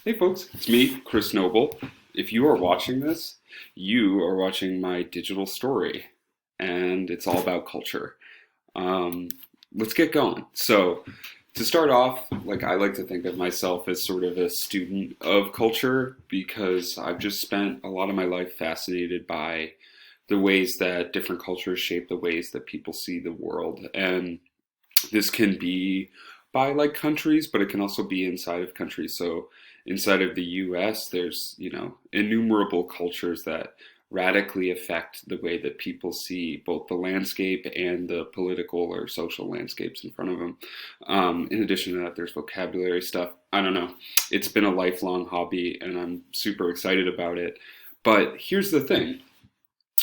Hey folks, it's me, Chris Noble. If you are watching this, you are watching my digital story, and it's all about culture. Um, let's get going. So, to start off, I like to think of myself as sort of a student of culture because I've just spent a lot of my life fascinated by the ways that different cultures shape the ways that people see the world. And this can be by countries, but it can also be inside of countries. So inside of the US, there's, innumerable cultures that radically affect the way that people see both the landscape and the political or social landscapes in front of them. In addition to that, there's vocabulary stuff. I don't know. It's been a lifelong hobby and I'm super excited about it. But here's the thing,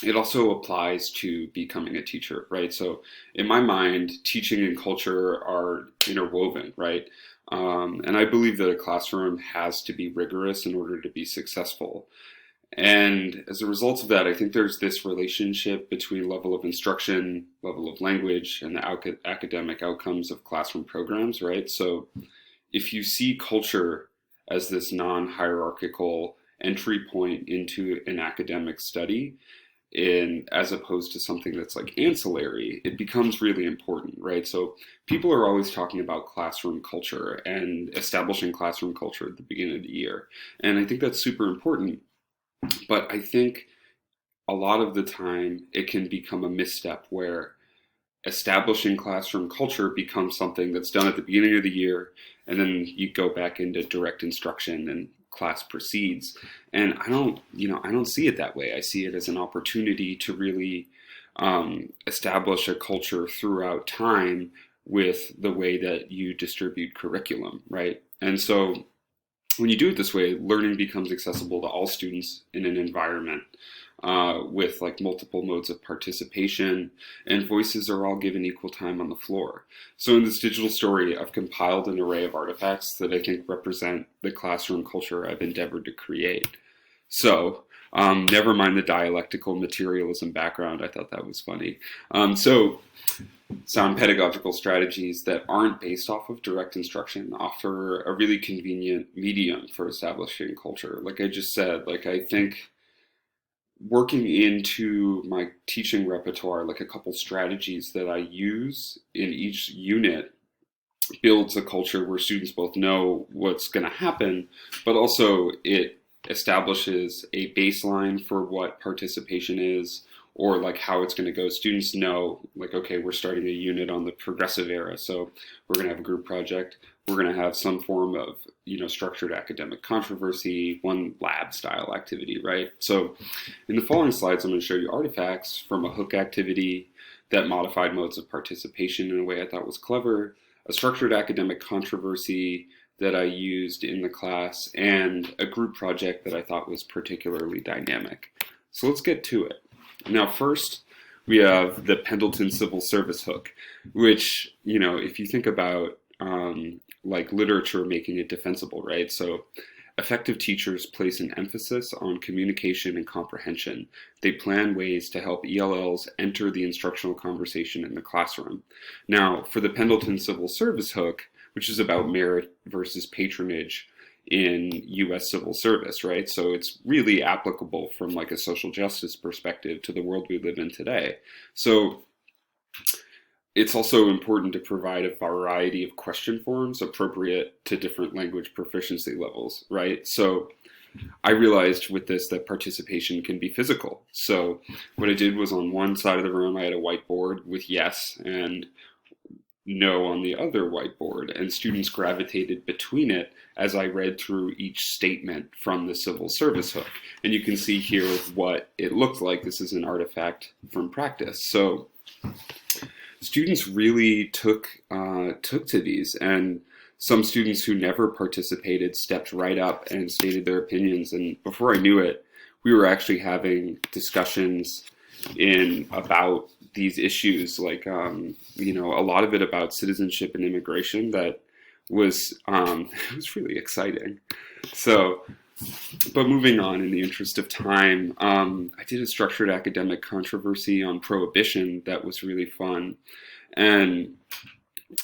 it also applies to becoming a teacher, right? So in my mind, teaching and culture are interwoven, right? And I believe that a classroom has to be rigorous in order to be successful. And as a result of that, I think there's this relationship between level of instruction, level of language, and the academic outcomes of classroom programs, right? So if you see culture as this non-hierarchical entry point into an academic study, in as opposed to something that's ancillary, it becomes really important, right? So people are always talking about classroom culture and establishing classroom culture at the beginning of the year. And I think that's super important. But I think a lot of the time it can become a misstep where establishing classroom culture becomes something that's done at the beginning of the year, and then you go back into direct instruction and class proceeds. And I don't see it that way. I see it as an opportunity to really establish a culture throughout time with the way that you distribute curriculum, right? And so when you do it this way, learning becomes accessible to all students in an environment with multiple modes of participation, and voices are all given equal time on the floor. So in this digital story, I've compiled an array of artifacts that I think represent the classroom culture I've endeavored to create. So never mind the dialectical materialism background, I thought that was funny. So sound pedagogical strategies that aren't based off of direct instruction offer a really convenient medium for establishing culture. Like I just said, I think working into my teaching repertoire, a couple strategies that I use in each unit builds a culture where students both know what's going to happen, but also it establishes a baseline for what participation is, or how it's going to go. Students know, okay, we're starting a unit on the progressive era, so we're going to have a group project. We're going to have some form of, structured academic controversy, one lab style activity, right? So in the following slides, I'm going to show you artifacts from a hook activity that modified modes of participation in a way I thought was clever, a structured academic controversy that I used in the class, and a group project that I thought was particularly dynamic. So let's get to it. Now, first, we have the Pendleton Civil Service hook, which, if you think about literature making it defensible, right? So effective teachers place an emphasis on communication and comprehension. They plan ways to help ELLs enter the instructional conversation in the classroom. Now, for the Pendleton Civil Service hook, which is about merit versus patronage in U.S. civil service, right? So it's really applicable from a social justice perspective to the world we live in today. So it's also important to provide a variety of question forms appropriate to different language proficiency levels, right? So I realized with this that participation can be physical. So what I did was on one side of the room, I had a whiteboard with yes and no on the other whiteboard, and students gravitated between it as I read through each statement from the civil service hook. And you can see here what it looked like. This is an artifact from practice. So students really took to these, and some students who never participated stepped right up and stated their opinions. And before I knew it, we were actually having discussions about these issues, a lot of it about citizenship and immigration that was it was really exciting. So, but moving on in the interest of time, I did a structured academic controversy on prohibition that was really fun. And,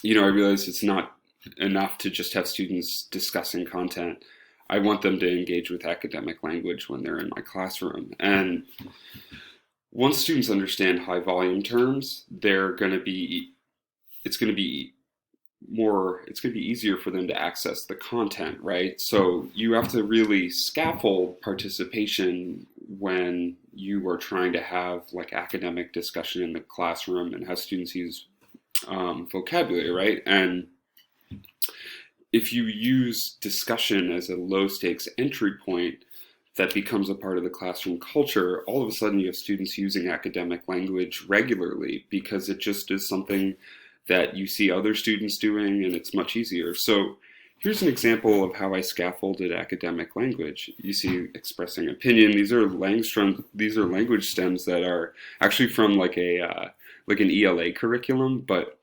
I realized it's not enough to just have students discussing content. I want them to engage with academic language when they're in my classroom. And once students understand high volume terms, it's going to be it's going to be easier for them to access the content, right? So you have to really scaffold participation when you are trying to have like academic discussion in the classroom and have students use vocabulary, right? And if you use discussion as a low stakes entry point that becomes a part of the classroom culture, all of a sudden you have students using academic language regularly because it just is something that you see other students doing, and it's much easier. So here's an example of how I scaffolded academic language. You see expressing opinion. These are language stems that are actually from like an ELA curriculum, but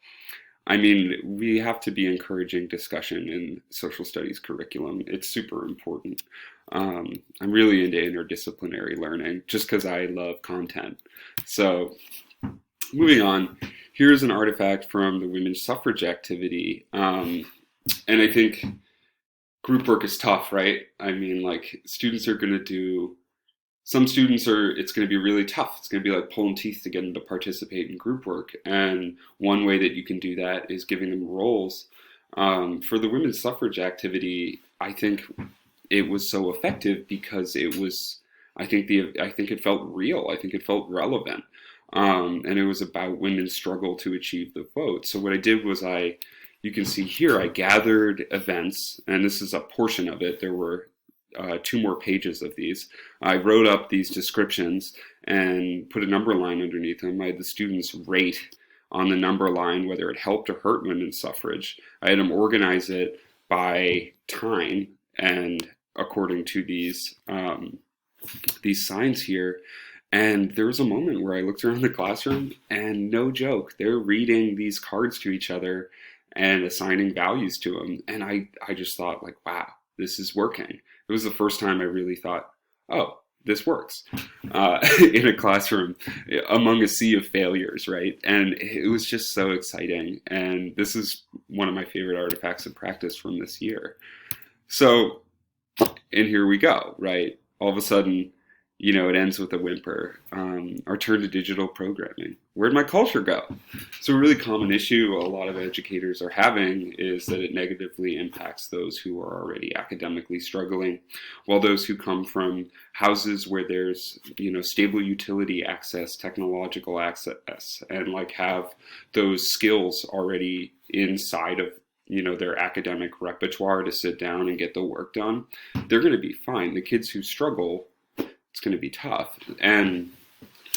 I mean, we have to be encouraging discussion in social studies curriculum. It's super important. I'm really into interdisciplinary learning just because I love content. So moving on, here's an artifact from the women's suffrage activity. And I think group work is tough, right? I mean, like students are going to do, some students are, it's going to be really tough. It's going to be like pulling teeth to get them to participate in group work. And one way that you can do that is giving them roles. For the women's suffrage activity, I think it was so effective because it was, I think it felt real. I think it felt relevant. And it was about women's struggle to achieve the vote. So what I did was you can see here, I gathered events, and this is a portion of it. There were 2 more pages of these. I wrote up these descriptions and put a number line underneath them. I had the students rate on the number line whether it helped or hurt women's suffrage. I had them organize it by time and according to these signs here. And there was a moment where I looked around the classroom and no joke, they're reading these cards to each other and assigning values to them. And I just thought like, wow, this is working. It was the first time I really thought, oh, this works in a classroom among a sea of failures, right? And it was just so exciting. And this is one of my favorite artifacts of practice from this year. So, and here we go, right? All of a sudden, you know, it ends with a whimper. Our turn to digital programming. Where'd my culture go? So a really common issue a lot of educators are having is that it negatively impacts those who are already academically struggling, while those who come from houses where there's, you know, stable utility access, technological access, and like have those skills already inside of, you know, their academic repertoire to sit down and get the work done, they're going to be fine. The kids who struggle, it's going to be tough. And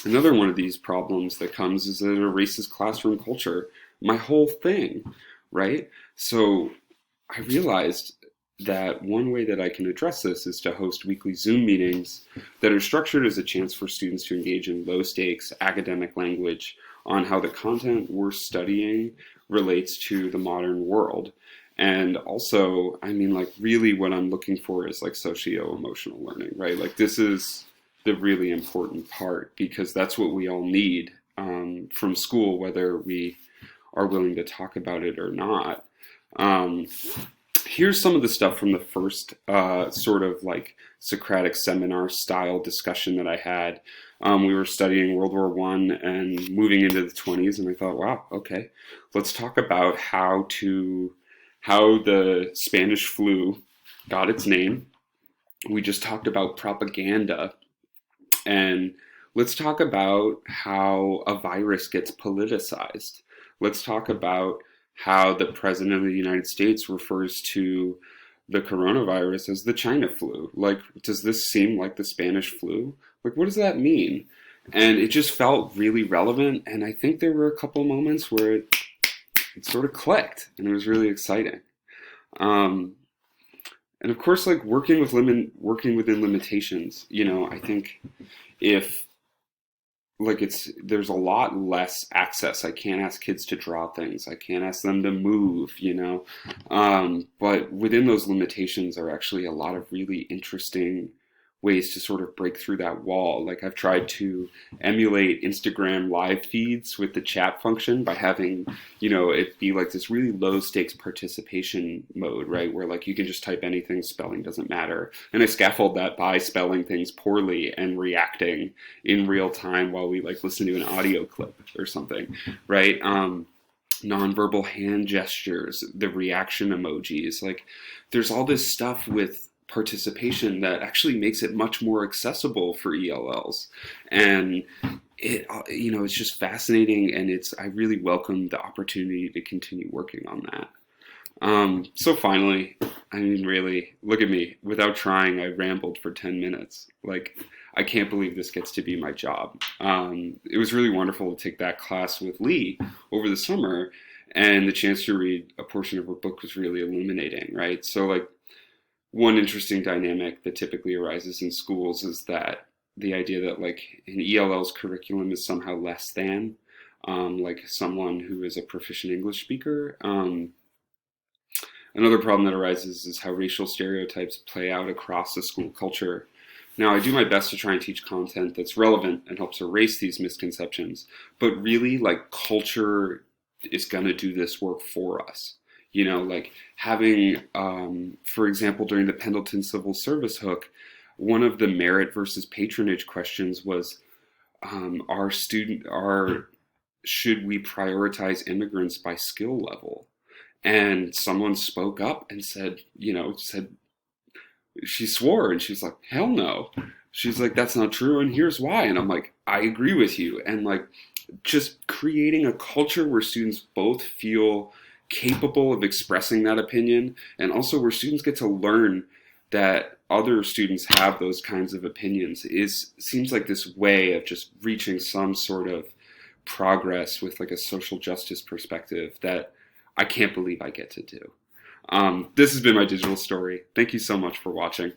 another one of these problems that comes is that it erases classroom culture. My whole thing, right? So I realized that one way that I can address this is to host weekly Zoom meetings that are structured as a chance for students to engage in low stakes academic language on how the content we're studying relates to the modern world. And also, I mean, like really what I'm looking for is like socio-emotional learning, right? Like this is the really important part because that's what we all need from school, whether we are willing to talk about it or not. Here's some of the stuff from the first sort of like Socratic seminar style discussion that I had. We were studying World War I and moving into the 20s, and I thought, wow, okay, let's talk about how the Spanish flu got its name. We just talked about propaganda. And let's talk about how a virus gets politicized. Let's talk about how the President of the United States refers to the coronavirus as the China flu. Like, does this seem like the Spanish flu? Like, what does that mean? And it just felt really relevant. And I think there were a couple moments where it sort of clicked and it was really exciting. And of course, like working within limitations, you know, I think if like there's a lot less access. I can't ask kids to draw things. I can't ask them to move, you know. But within those limitations are actually a lot of really interesting ways to sort of break through that wall. Like I've tried to emulate Instagram live feeds with the chat function by having, it be like this really low stakes participation mode, right? Where like you can just type anything, spelling doesn't matter. And I scaffold that by spelling things poorly and reacting in real time while we like listen to an audio clip or something, right? Nonverbal hand gestures, the reaction emojis. Like there's all this stuff with participation that actually makes it much more accessible for ELLs. And it's just fascinating, and I really welcome the opportunity to continue working on that. So finally, I mean, really, look at me. Without trying, I rambled for 10 minutes. Like, I can't believe this gets to be my job. It was really wonderful to take that class with Lee over the summer, and the chance to read a portion of her book was really illuminating, right? So, like, one interesting dynamic that typically arises in schools is that the idea that, like, an ELL's curriculum is somehow less than, like, someone who is a proficient English speaker. Another problem that arises is how racial stereotypes play out across the school culture. Now, I do my best to try and teach content that's relevant and helps erase these misconceptions, but really, like, culture is going to do this work for us. Like having, for example, during the Pendleton Civil Service hook, one of the merit versus patronage questions was, should we prioritize immigrants by skill level? And someone spoke up and said, she swore, and she's like, hell no. She's like, that's not true, and here's why. And I'm like, I agree with you. And like, just creating a culture where students both feel capable of expressing that opinion, and also where students get to learn that other students have those kinds of opinions seems like this way of just reaching some sort of progress with like a social justice perspective that I can't believe I get to do. This has been my digital story. Thank you so much for watching.